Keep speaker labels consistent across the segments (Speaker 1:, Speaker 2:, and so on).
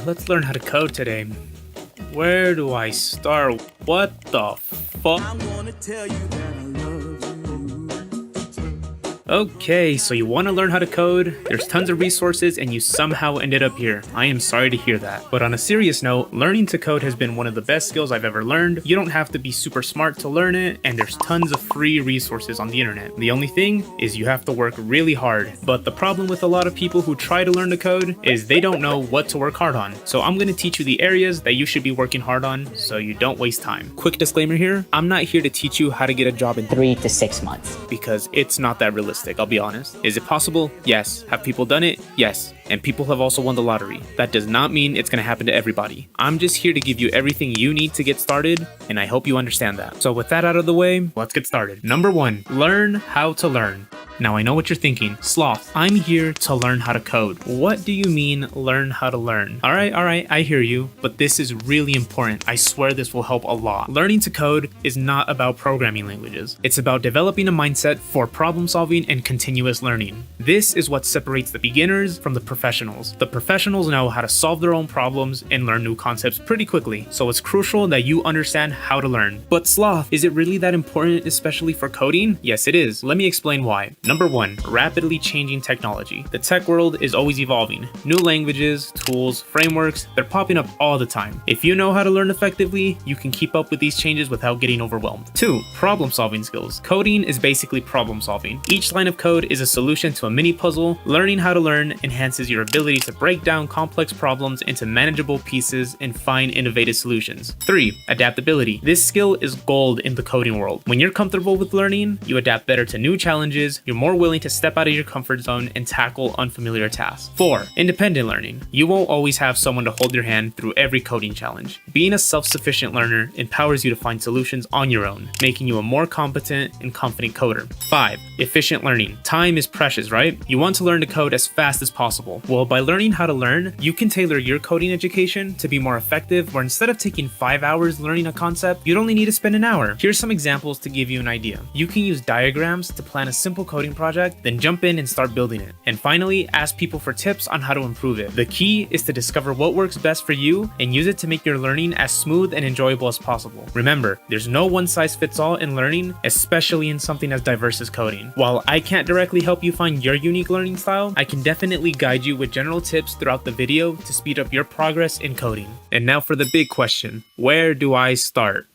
Speaker 1: Let's learn how to code today. Where do I start? What the fuck? I'm gonna tell you that I love you. Okay, so you want to learn how to code, there's tons of resources, and you somehow ended up here. I am sorry to hear that. But on a serious note, learning to code has been one of the best skills I've ever learned. You don't have to be super smart to learn it, and there's tons of free resources on the internet. The only thing is you have to work really hard. But the problem with a lot of people who try to learn to code is they don't know what to work hard on. So I'm going to teach you the areas that you should be working hard on so you don't waste time. Quick disclaimer here, I'm not here to teach you how to get a job in
Speaker 2: 3 to 6 months.
Speaker 1: Because it's not that realistic. I'll be honest. Is it possible? Yes. Have people done it? Yes. And people have also won the lottery. That does not mean it's going to happen to everybody. I'm just here to give you everything you need to get started, and I hope you understand that. So with that out of the way, let's get started. Number 1, learn how to learn. Now I know what you're thinking, Sloth, I'm here to learn how to code. What do you mean learn how to learn? Alright, I hear you, but this is really important. I swear this will help a lot. Learning to code is not about programming languages. It's about developing a mindset for problem solving and continuous learning. This is what separates the beginners from the professionals. The professionals know how to solve their own problems and learn new concepts pretty quickly, so it's crucial that you understand how to learn. But Sloth, is it really that important, especially for coding? Yes, it is. Let me explain why. Number 1, rapidly changing technology. The tech world is always evolving. New languages, tools, frameworks, they're popping up all the time. If you know how to learn effectively, you can keep up with these changes without getting overwhelmed. 2, problem solving skills. Coding is basically problem solving. Each line of code is a solution to a mini puzzle. Learning how to learn enhances your ability to break down complex problems into manageable pieces and find innovative solutions. 3, adaptability. This skill is gold in the coding world. When you're comfortable with learning, you adapt better to new challenges, you're more willing to step out of your comfort zone and tackle unfamiliar tasks. 4, independent learning. You won't always have someone to hold your hand through every coding challenge. Being a self-sufficient learner empowers you to find solutions on your own, making you a more competent and confident coder. 5, efficient learning. Time is precious, right? You want to learn to code as fast as possible. Well, by learning how to learn, you can tailor your coding education to be more effective, where instead of taking 5 hours learning a concept, you'd only need to spend an hour. Here's some examples to give you an idea. You can use diagrams to plan a simple coding project, then jump in and start building it. And finally, ask people for tips on how to improve it. The key is to discover what works best for you and use it to make your learning as smooth and enjoyable as possible. Remember, there's no one-size-fits-all in learning, especially in something as diverse as coding. While I can't directly help you find your unique learning style, I can definitely guide you with general tips throughout the video to speed up your progress in coding. And now for the big question, where do I start?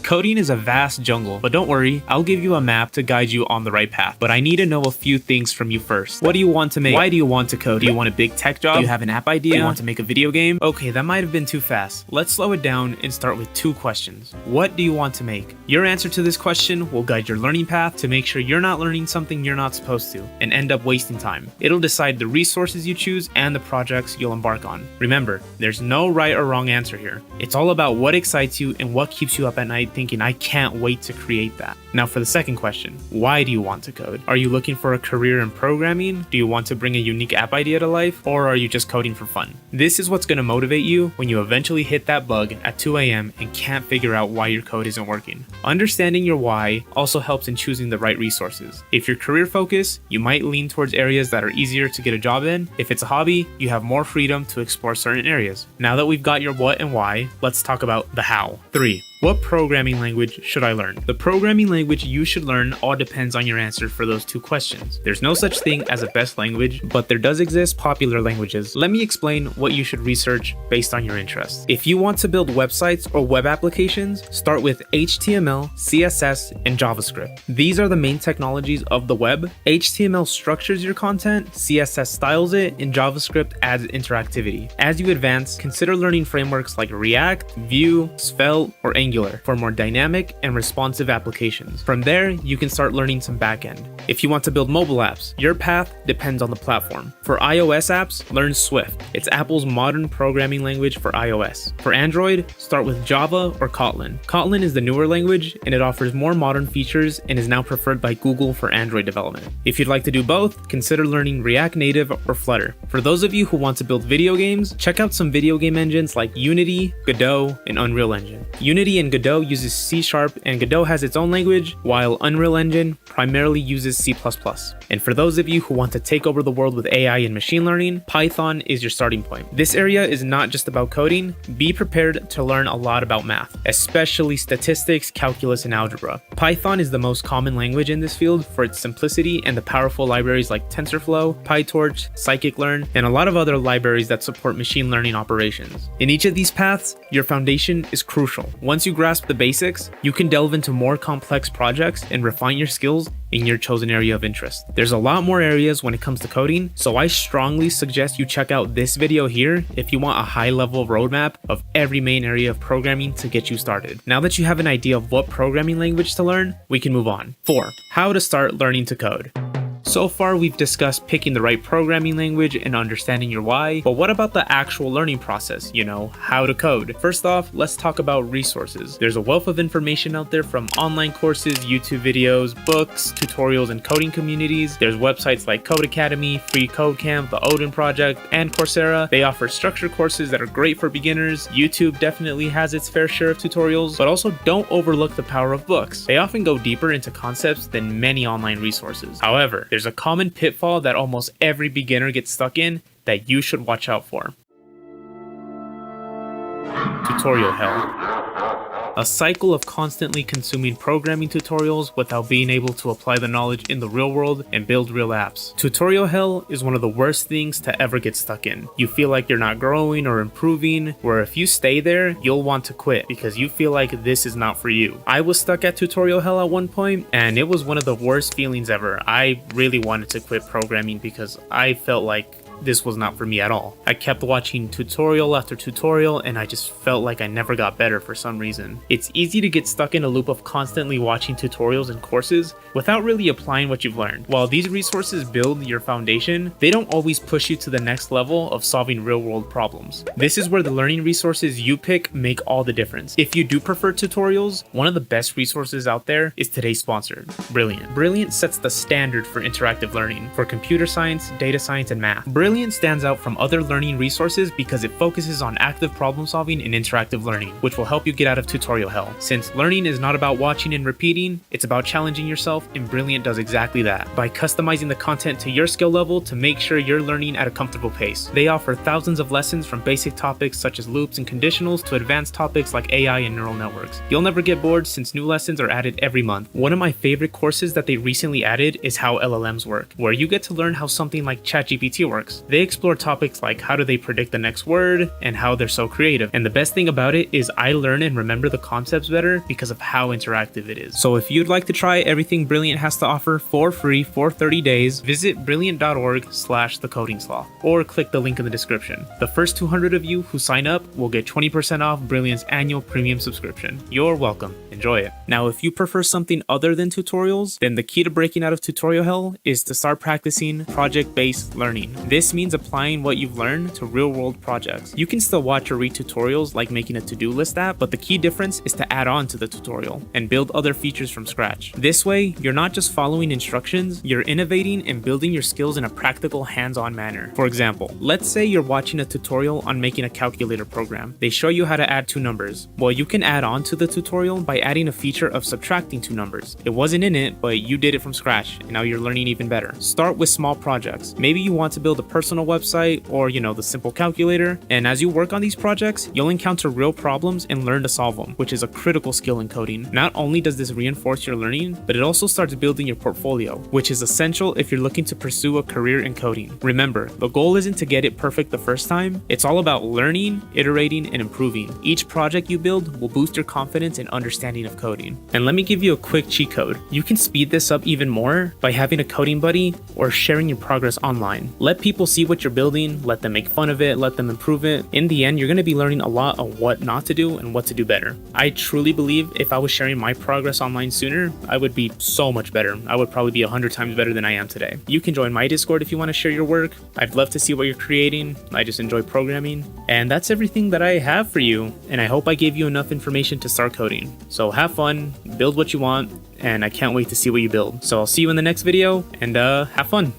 Speaker 1: Coding is a vast jungle, but don't worry, I'll give you a map to guide you on the right path. But I need to know a few things from you first. What do you want to make? Why do you want to code? Do you want a big tech job? Do you have an app idea? Do you want to make a video game? Okay, that might have been too fast. Let's slow it down and start with 2 questions. What do you want to make? Your answer to this question will guide your learning path to make sure you're not learning something you're not supposed to and end up wasting time. It'll decide the resources you choose and the projects you'll embark on. Remember, there's no right or wrong answer here. It's all about what excites you and what keeps you up at night thinking, I can't wait to create that. Now for the second question, why do you want to code? Are you looking for a career in programming? Do you want to bring a unique app idea to life? Or are you just coding for fun? This is what's going to motivate you when you eventually hit that bug at 2 a.m. and can't figure out why your code isn't working. Understanding your why also helps in choosing the right resources. If you're career focused, you might lean towards areas that are easier to get a job in. If it's a hobby, you have more freedom to explore certain areas. Now that we've got your what and why, let's talk about the how. 3, what programming language should I learn? The programming language you should learn all depends on your answer for those 2 questions. There's no such thing as a best language, but there does exist popular languages. Let me explain what you should research based on your interests. If you want to build websites or web applications, start with HTML, CSS, and JavaScript. These are the main technologies of the web. HTML structures your content, CSS styles it, and JavaScript adds interactivity. As you advance, consider learning frameworks like React, Vue, Svelte, or Angular for more dynamic and responsive applications. From there, you can start learning some backend. If you want to build mobile apps, your path depends on the platform. For iOS apps, learn Swift. It's Apple's modern programming language for iOS. For Android, start with Java or Kotlin. Kotlin is the newer language and it offers more modern features and is now preferred by Google for Android development. If you'd like to do both, consider learning React Native or Flutter. For those of you who want to build video games, check out some video game engines like Unity, Godot, and Unreal Engine. Unity and Godot uses C# and Godot has its own language, while Unreal Engine primarily uses C++. And for those of you who want to take over the world with AI and machine learning, Python is your starting point. This area is not just about coding. Be prepared to learn a lot about math, especially statistics, calculus, and algebra. Python is the most common language in this field for its simplicity and the powerful libraries like TensorFlow, PyTorch, scikit-learn, and a lot of other libraries that support machine learning operations. In each of these paths, your foundation is crucial. Once you grasp the basics, you can delve into more complex projects and refine your skills in your chosen area of interest. There's a lot more areas when it comes to coding, so I strongly suggest you check out this video here if you want a high-level roadmap of every main area of programming to get you started. Now that you have an idea of what programming language to learn, we can move on. 4. How to start learning to code. So far, we've discussed picking the right programming language and understanding your why, but what about the actual learning process, how to code? First off, let's talk about resources. There's a wealth of information out there from online courses, YouTube videos, books, tutorials, and coding communities. There's websites like Code Academy, Free Code Camp, the Odin Project, and Coursera. They offer structured courses that are great for beginners. YouTube definitely has its fair share of tutorials, but also don't overlook the power of books. They often go deeper into concepts than many online resources. However, there's a common pitfall that almost every beginner gets stuck in that you should watch out for. Tutorial hell. A cycle of constantly consuming programming tutorials without being able to apply the knowledge in the real world and build real apps. Tutorial hell is one of the worst things to ever get stuck in. You feel like you're not growing or improving, where if you stay there, you'll want to quit because you feel like this is not for you. I was stuck at tutorial hell at one point, and it was one of the worst feelings ever. I really wanted to quit programming because I felt like this was not for me at all. I kept watching tutorial after tutorial and I just felt like I never got better for some reason. It's easy to get stuck in a loop of constantly watching tutorials and courses without really applying what you've learned. While these resources build your foundation, they don't always push you to the next level of solving real-world problems. This is where the learning resources you pick make all the difference. If you do prefer tutorials, one of the best resources out there is today's sponsor, Brilliant. Brilliant sets the standard for interactive learning for computer science, data science, and math. Brilliant stands out from other learning resources because it focuses on active problem solving and interactive learning, which will help you get out of tutorial hell. Since learning is not about watching and repeating, it's about challenging yourself, and Brilliant does exactly that by customizing the content to your skill level to make sure you're learning at a comfortable pace. They offer thousands of lessons from basic topics such as loops and conditionals to advanced topics like AI and neural networks. You'll never get bored since new lessons are added every month. One of my favorite courses that they recently added is How LLMs Work, where you get to learn how something like ChatGPT works. They explore topics like how do they predict the next word and how they're so creative. And the best thing about it is I learn and remember the concepts better because of how interactive it is. So if you'd like to try everything Brilliant has to offer for free for 30 days, visit brilliant.org/thecodingsloth or click the link in the description. The first 200 of you who sign up will get 20% off Brilliant's annual premium subscription. You're welcome. Enjoy it. Now, if you prefer something other than tutorials, then the key to breaking out of tutorial hell is to start practicing project-based learning. This means applying what you've learned to real-world projects. You can still watch or read tutorials like making a to-do list app, but the key difference is to add on to the tutorial and build other features from scratch. This way, you're not just following instructions, you're innovating and building your skills in a practical, hands-on manner. For example, let's say you're watching a tutorial on making a calculator program. They show you how to add two numbers. Well, you can add on to the tutorial by adding a feature of subtracting two numbers. It wasn't in it, but you did it from scratch, and now you're learning even better. Start with small projects. Maybe you want to build a personal website or, the simple calculator, and as you work on these projects, you'll encounter real problems and learn to solve them, which is a critical skill in coding. Not only does this reinforce your learning, but it also starts building your portfolio, which is essential if you're looking to pursue a career in coding. Remember, the goal isn't to get it perfect the first time, it's all about learning, iterating, and improving. Each project you build will boost your confidence and understanding of coding. And let me give you a quick cheat code. You can speed this up even more by having a coding buddy or sharing your progress online. Let people see what you're building, let them make fun of it, let them improve it. In the end, you're going to be learning a lot of what not to do and what to do better. I truly believe if I was sharing my progress online sooner, I would be so much better. I would probably be 100 times better than I am today. You can join my Discord if you want to share your work. I'd love to see what you're creating. I just enjoy programming. And that's everything that I have for you. And I hope I gave you enough information to start coding. So have fun, build what you want, and I can't wait to see what you build. So I'll see you in the next video, and have fun.